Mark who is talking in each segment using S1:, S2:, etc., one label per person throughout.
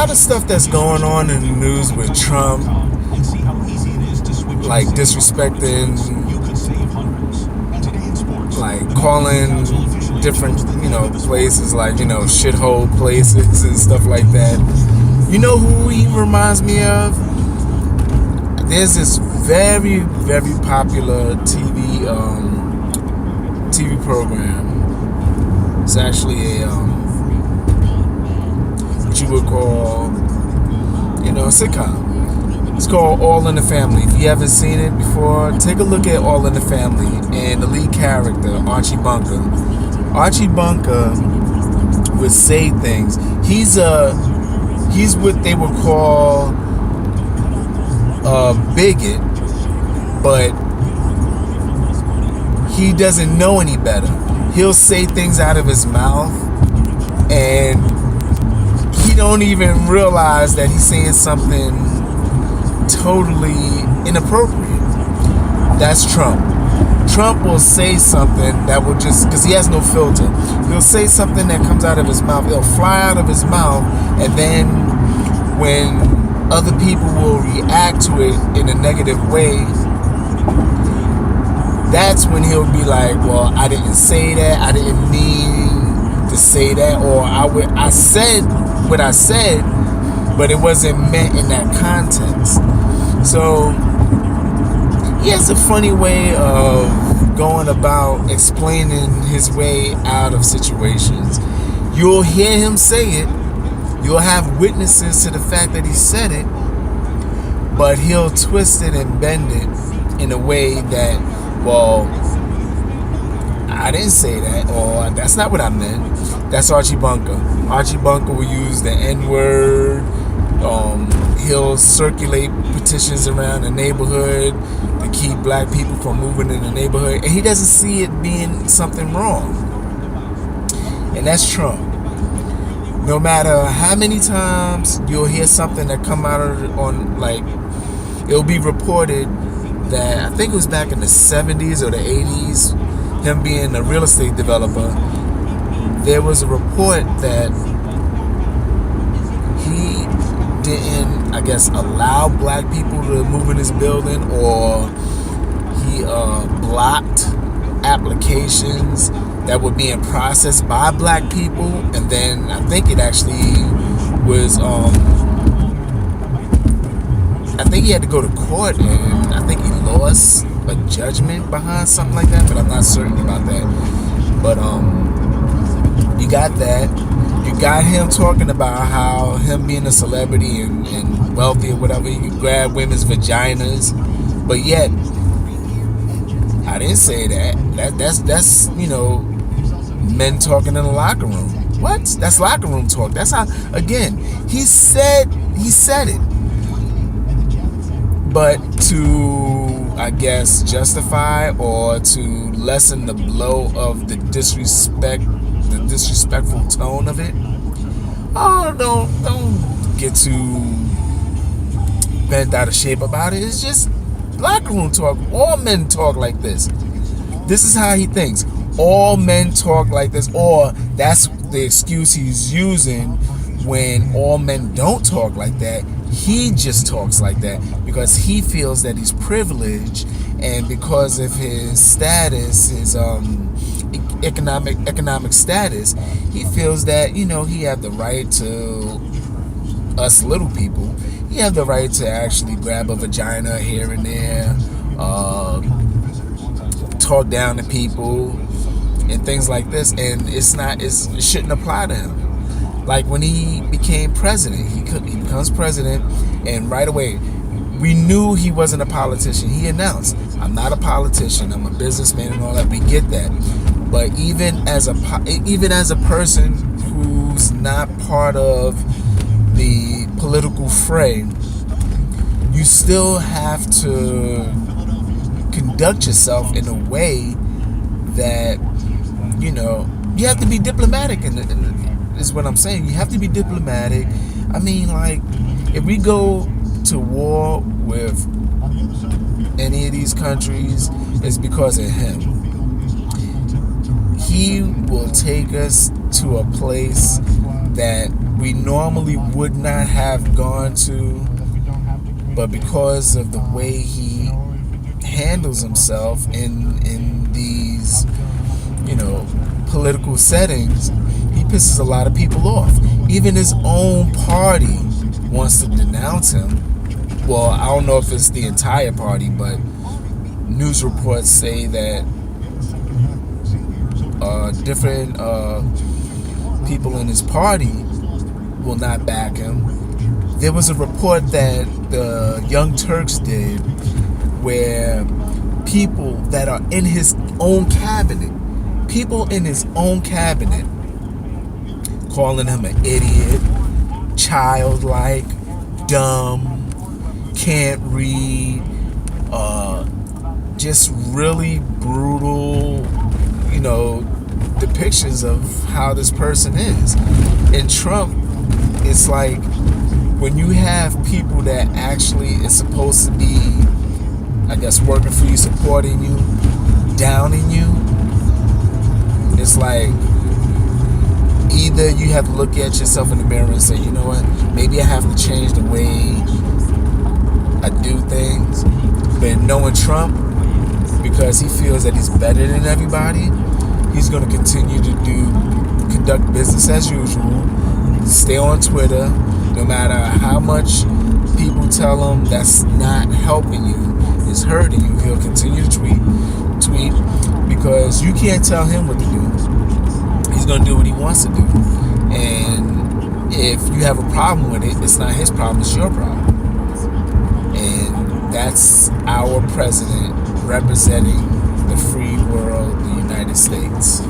S1: lot of stuff that's going on in the news with Trump, like disrespecting, like calling different, places like, shithole places and stuff like that. You know who he reminds me of? There's this very, very popular TV program. It's actually a what you would call, a sitcom. It's called All in the Family. If you haven't seen it before, take a look at All in the Family and the lead character, Archie Bunker. Archie Bunker would say things. He's what they would call a bigot, but he doesn't know any better. He'll say things out of his mouth and he don't even realize that he's saying something totally inappropriate. That's Trump. Trump will say something that will just, because he has no filter, he'll say something that comes out of his mouth. It'll fly out of his mouth, and then when other people will react to it in a negative way, that's when he'll be like, well, I didn't say that, I didn't mean to say that, or I said what I said, but it wasn't meant in that context. So he has a funny way of going about explaining his way out of situations. You'll hear him say it, you'll have witnesses to the fact that he said it, but he'll twist it and bend it in a way that, well, I didn't say that, or that's not what I meant. That's Archie Bunker. Archie Bunker will use the N-word. He'll circulate petitions around the neighborhood to keep black people from moving in the neighborhood, and he doesn't see it being something wrong. And that's Trump. No matter how many times you'll hear something that come out on, like, it'll be reported that, I think it was back in the 70s or the 80s, him being a real estate developer, there was a report that he didn't, I guess, allow black people to move in his building, or he blocked applications that were being processed by black people, and then I think it actually was, I think he had to go to court, and I think he lost a judgment behind something like that, but I'm not certain about that. But you got that. You got him talking about how him being a celebrity and wealthy or whatever, you can grab women's vaginas, but yet I didn't say that. That's men talking in the locker room. What? That's locker room talk. That's how. Again, he said it, but to, I guess, justify or to lessen the blow of the disrespectful tone of it. Oh, don't get too bent out of shape about it. It's just locker room talk. All men talk like this. This is how he thinks. All men talk like this, or that's the excuse he's using when all men don't talk like that. He just talks like that because he feels that he's privileged, and because of his status, his economic status, he feels that, he have the right to, us little people, he have the right to actually grab a vagina here and there, talk down to people and things like this, and it shouldn't apply to him. Like when he became president, he becomes president, and right away, we knew he wasn't a politician. He announced, I'm not a politician, I'm a businessman and all that. We get that. But even as a person who's not part of the political fray, you still have to conduct yourself in a way that, you have to be diplomatic, is what I'm saying. You have to be diplomatic. I mean, like, if we go to war with any of these countries, it's because of him. he will take us to a place that we normally would not have gone to, but because of the way he handles himself in these, political settings, he pisses a lot of people off. Even his own party wants to denounce him. Well, I don't know if it's the entire party, but news reports say that different people in his party will not back him. There was a report that the Young Turks did where people that are in his own cabinet, calling him an idiot, childlike, dumb, can't read, just really brutal, depictions of how this person is. And Trump, it's like when you have people that actually is supposed to be, I guess, working for you, supporting you, downing you, it's like either you have to look at yourself in the mirror and say, you know what, maybe I have to change the way I do things. But knowing Trump, because he feels that he's better than everybody, he's going to continue to conduct business as usual, stay on Twitter, no matter how much people tell him that's not helping you, it's hurting you. He'll continue to tweet, because you can't tell him what to do. He's going to do what he wants to do. And if you have a problem with it, it's not his problem, it's your problem. And that's our president representing the free world, the United States.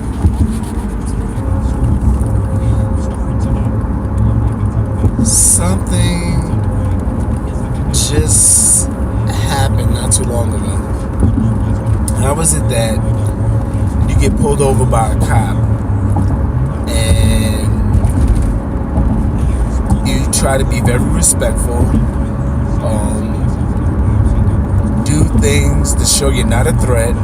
S1: Something just happened not too long ago. How is it that you get pulled over by a cop and you try to be very respectful, do things to show you're not a threat?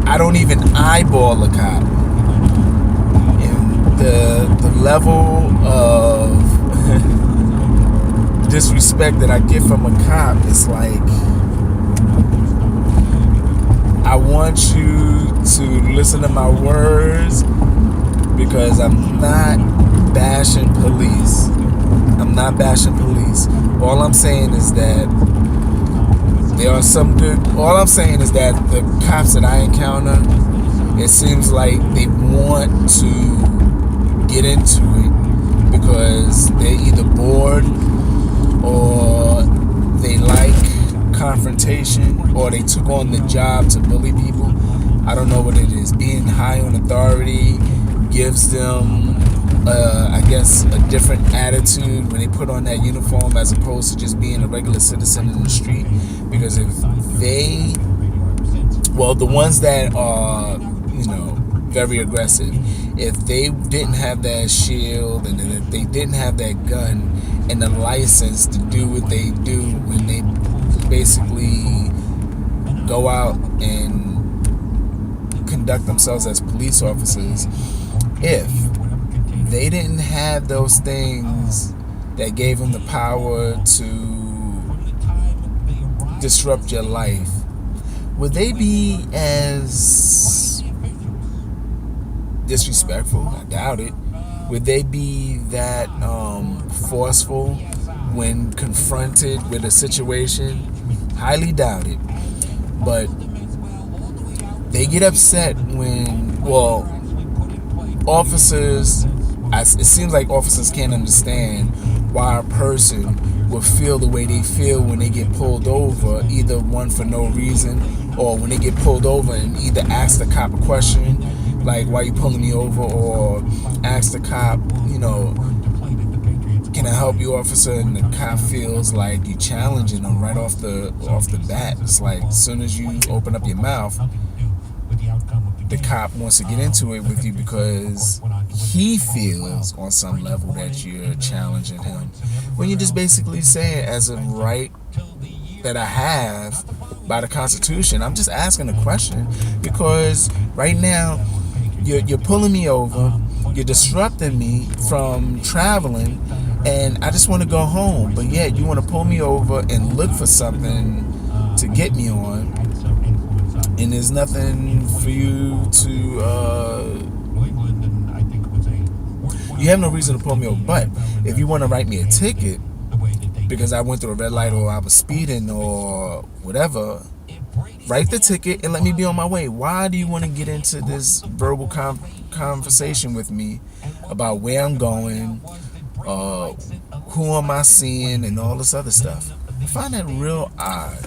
S1: I don't even eyeball a cop. And the level of disrespect that I get from a cop is like, I want you to listen to my words, because I'm not bashing police. All I'm saying is that there are some good. All I'm saying is that the cops that I encounter, it seems like they want to get into it because they're either bored or they like confrontation, or they took on the job to bully people. I don't know what it is. Being high on authority gives them, I guess, a different attitude when they put on that uniform as opposed to just being a regular citizen in the street. Because if they, the ones that are, very aggressive, if they didn't have that shield and if they didn't have that gun and the license to do what they do when they basically go out and conduct themselves as police officers, if they didn't have those things that gave them the power to disrupt your life, would they be as disrespectful? I doubt it. Would they be that forceful when confronted with a situation? Highly doubt it. But they get upset when, officers, it seems like officers can't understand why a person will feel the way they feel when they get pulled over, either one for no reason, or when they get pulled over and either ask the cop a question like, why you pulling me over, or ask the cop, can I help you, officer? And the cop feels like you challenging them right off the bat. It's like, as soon as you open up your mouth, the cop wants to get into it with you because he feels on some level that you're challenging him, when you're just basically saying, as a right that I have, by the Constitution. I'm just asking a question because right now you're pulling me over, you're disrupting me from traveling, and I just want to go home. But yeah, you want to pull me over and look for something to get me on, and there's nothing for you to. You have no reason to pull me over. But if you want to write me a ticket because I went through a red light or I was speeding or whatever, write the ticket and let me be on my way. Why do you want to get into this verbal conversation with me about where I'm going, who am I seeing, and all this other stuff? I find that real odd.